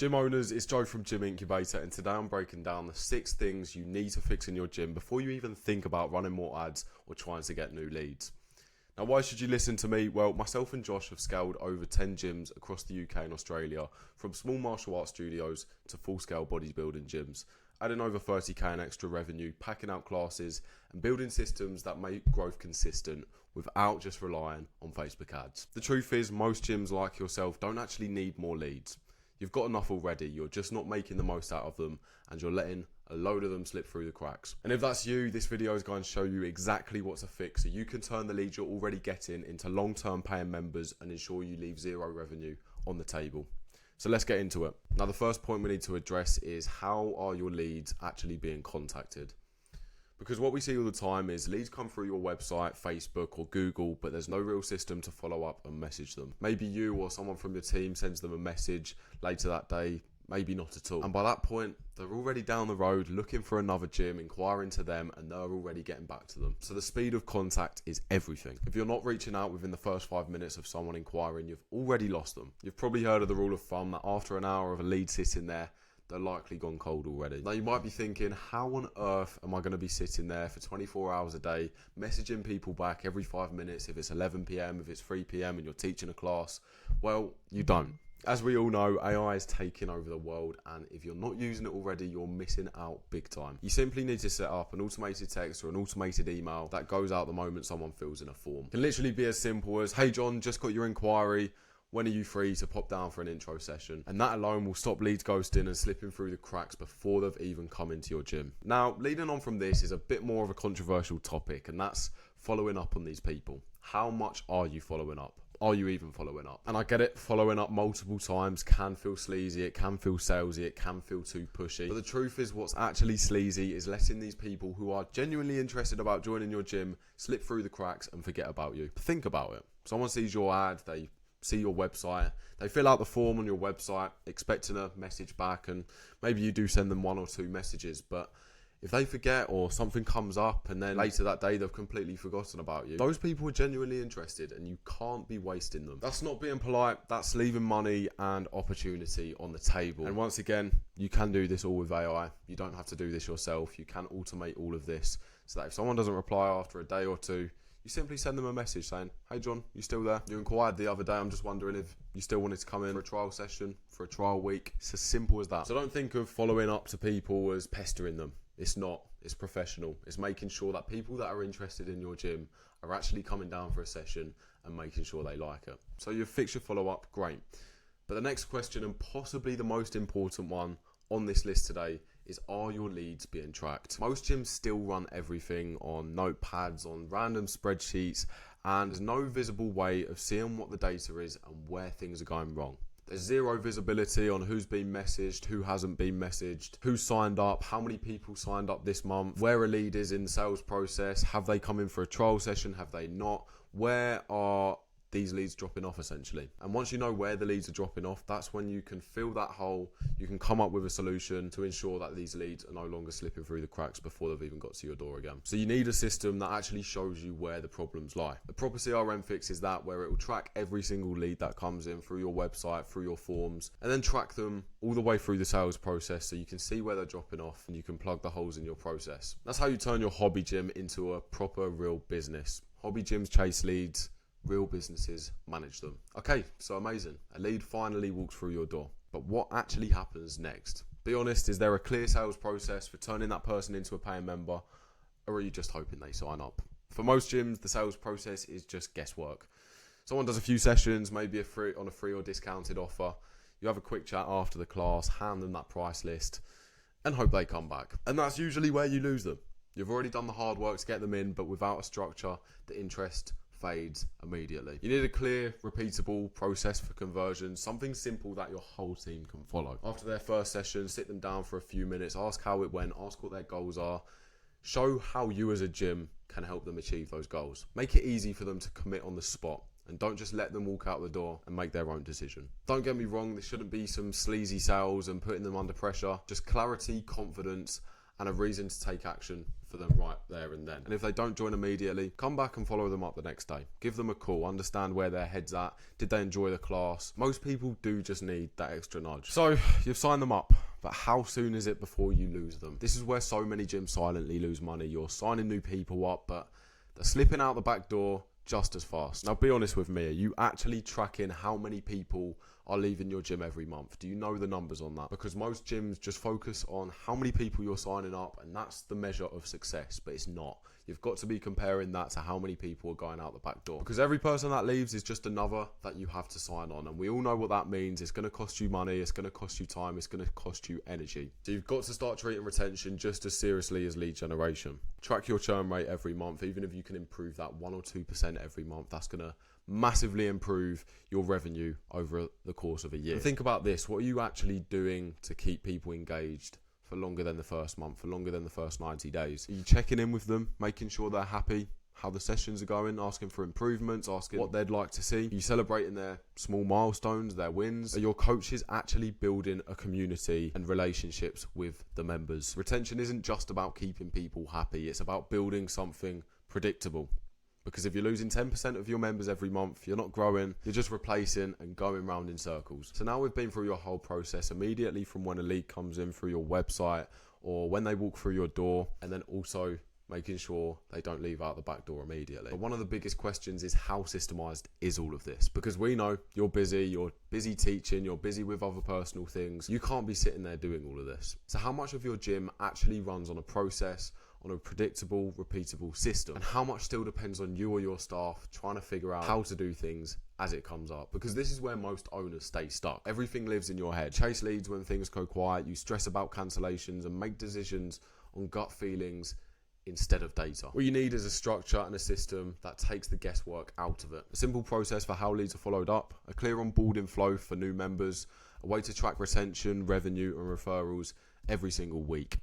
Gym owners, it's Joe from Gym Incubator, and today I'm breaking down the 6 things you need to fix in your gym before you even think about running more ads or trying to get new leads. Now, why should you listen to me? Well, myself and Josh have scaled over 10 gyms across the UK and Australia, from small martial arts studios to full-scale bodybuilding gyms, adding over 30k in extra revenue, packing out classes, and building systems that make growth consistent without just relying on Facebook ads. The truth is, most gyms like yourself don't actually need more leads. You've got enough already, you're just not making the most out of them, and you're letting a load of them slip through the cracks. And if that's you, this video is going to show you exactly what to fix so you can turn the leads you're already getting into long-term paying members and ensure you leave zero revenue on the table. So let's get into it. Now, the first point we need to address is, how are your leads actually being contacted? Because what we see all the time is leads come through your website, Facebook or Google, but there's no real system to follow up and message them. Maybe you or someone from your team sends them a message later that day, maybe not at all. And by that point, they're already down the road looking for another gym, inquiring to them, and they're already getting back to them. So the speed of contact is everything. If you're not reaching out within the first 5 minutes of someone inquiring, you've already lost them. You've probably heard of the rule of thumb that after an hour of a lead sitting there, they're likely gone cold already. Now, you might be thinking, how on earth am I going to be sitting there for 24 hours a day, messaging people back every 5 minutes if it's 11 p.m, if it's 3 p.m, and you're teaching a class? Well, you don't. As we all know, AI is taking over the world, and if you're not using it already, you're missing out big time. You simply need to set up an automated text or an automated email that goes out the moment someone fills in a form. It can literally be as simple as, "Hey John, just got your inquiry. When are you free to pop down for an intro session?" And that alone will stop leads ghosting and slipping through the cracks before they've even come into your gym. Now, leading on from this is a bit more of a controversial topic, and that's following up on these people. How much are you following up? Are you even following up? And I get it, following up multiple times can feel sleazy, it can feel salesy, it can feel too pushy. But the truth is, what's actually sleazy is letting these people who are genuinely interested about joining your gym slip through the cracks and forget about you. Think about it. Someone sees your ad, they see your website, they fill out the form on your website expecting a message back, and maybe you do send them 1 or 2 messages, but if they forget or something comes up and then later that day they've completely forgotten about you, those people are genuinely interested and you can't be wasting them. That's not being polite, that's leaving money and opportunity on the table. And once again, you can do this all with AI. You don't have to do this yourself. You can automate all of this so that if someone doesn't reply after a day or 2, you simply send them a message saying, "Hey John, you still there? You inquired the other day. I'm just wondering if you still wanted to come in for a trial session, for a trial week." It's as simple as that. So don't think of following up to people as pestering them. It's not. It's professional. It's making sure that people that are interested in your gym are actually coming down for a session and making sure they like it. So you've fixed your follow-up, great. But the next question, and possibly the most important one on this list today, is, are your leads being tracked? Most gyms still run everything on notepads, on random spreadsheets, and there's no visible way of seeing what the data is and where things are going wrong. There's zero visibility on who's been messaged, who hasn't been messaged, who signed up, how many people signed up this month, where a lead is in the sales process, have they come in for a trial session, have they not, where are these leads dropping off essentially. And once you know where the leads are dropping off, that's when you can fill that hole. You can come up with a solution to ensure that these leads are no longer slipping through the cracks before they've even got to your door again. So you need a system that actually shows you where the problems lie. The proper CRM fix is that, where it will track every single lead that comes in through your website, through your forms, and then track them all the way through the sales process so you can see where they're dropping off and you can plug the holes in your process. That's how you turn your hobby gym into a proper real business. Hobby gyms chase leads, real businesses manage them. Okay, so amazing. A lead finally walks through your door. But what actually happens next? Be honest, is there a clear sales process for turning that person into a paying member, or are you just hoping they sign up? For most gyms, the sales process is just guesswork. Someone does a few sessions, maybe on a free or discounted offer. You have a quick chat after the class, hand them that price list, and hope they come back. And that's usually where you lose them. You've already done the hard work to get them in, but without a structure, the interest fades immediately. You need a clear, repeatable process for conversion, something simple that your whole team can follow. After their first session, sit them down for a few minutes, ask how it went, ask what their goals are, show how you as a gym can help them achieve those goals. Make it easy for them to commit on the spot, and don't just let them walk out the door and make their own decision. Don't get me wrong, this shouldn't be some sleazy sales and putting them under pressure. Just clarity, confidence, and a reason to take action for them right there and then. And if they don't join immediately, come back and follow them up the next day. Give them a call, understand where their head's at. Did they enjoy the class? Most people do just need that extra nudge. So you've signed them up, but how soon is it before you lose them? This is where so many gyms silently lose money. You're signing new people up, but they're slipping out the back door just as fast. Now be honest with me, are you actually tracking how many people are leaving your gym every month? Do you know the numbers on that? Because most gyms just focus on how many people you're signing up, and that's the measure of success, but it's not. You've got to be comparing that to how many people are going out the back door, because every person that leaves is just another that you have to sign on, and we all know what that means. It's going to cost you money, it's going to cost you time, it's going to cost you energy. So you've got to start treating retention just as seriously as lead generation. Track your churn rate every month. Even if you can improve that 1 or 2% every month, that's going to massively improve your revenue over the course of a year. And think about this: what are you actually doing to keep people engaged for longer than the first month, for longer than the first 90 days? Are you checking in with them, making sure they're happy, how the sessions are going, asking for improvements, asking what they'd like to see? Are you celebrating their small milestones, their wins? Are your coaches actually building a community and relationships with the members? Retention isn't just about keeping people happy, it's about building something predictable. Because if you're losing 10% of your members every month, you're not growing, you're just replacing and going round in circles. So now we've been through your whole process, immediately from when a lead comes in through your website or when they walk through your door, and then also making sure they don't leave out the back door immediately. But one of the biggest questions is, how systemised is all of this? Because we know you're busy teaching, you're busy with other personal things. You can't be sitting there doing all of this. So how much of your gym actually runs on a process, on a predictable, repeatable system? And how much still depends on you or your staff trying to figure out how to do things as it comes up? Because this is where most owners stay stuck. Everything lives in your head. Chase leads when things go quiet, you stress about cancellations and make decisions on gut feelings instead of data. What you need is a structure and a system that takes the guesswork out of it. A simple process for how leads are followed up, a clear onboarding flow for new members, a way to track retention, revenue and referrals every single week.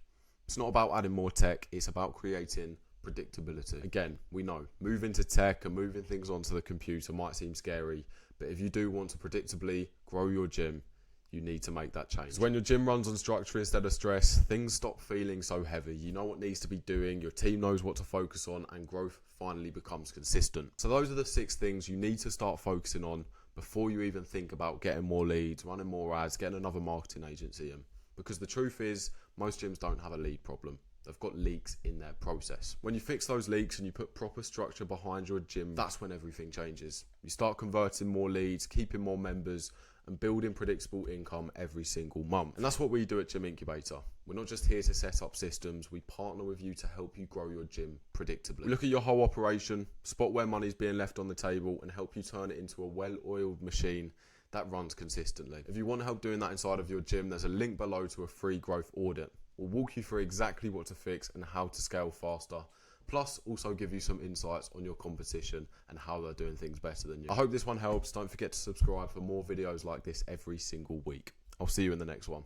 It's not about adding more tech, it's about creating predictability. Again, we know moving to tech and moving things onto the computer might seem scary, but if you do want to predictably grow your gym, you need to make that change. So when your gym runs on structure instead of stress, things stop feeling so heavy. You know what needs to be doing, your team knows what to focus on, and growth finally becomes consistent. So those are the 6 things you need to start focusing on before you even think about getting more leads, running more ads, getting another marketing agency in. Because the truth is, most gyms don't have a lead problem. They've got leaks in their process. When you fix those leaks and you put proper structure behind your gym, that's when everything changes. You start converting more leads, keeping more members, and building predictable income every single month. And that's what we do at Gym Incubator. We're not just here to set up systems, we partner with you to help you grow your gym predictably. We look at your whole operation, spot where money's being left on the table, and help you turn it into a well-oiled machine that runs consistently. If you want help doing that inside of your gym, there's a link below to a free growth audit. We'll walk you through exactly what to fix and how to scale faster. Plus, also give you some insights on your competition and how they're doing things better than you. I hope this one helps. Don't forget to subscribe for more videos like this every single week. I'll see you in the next one.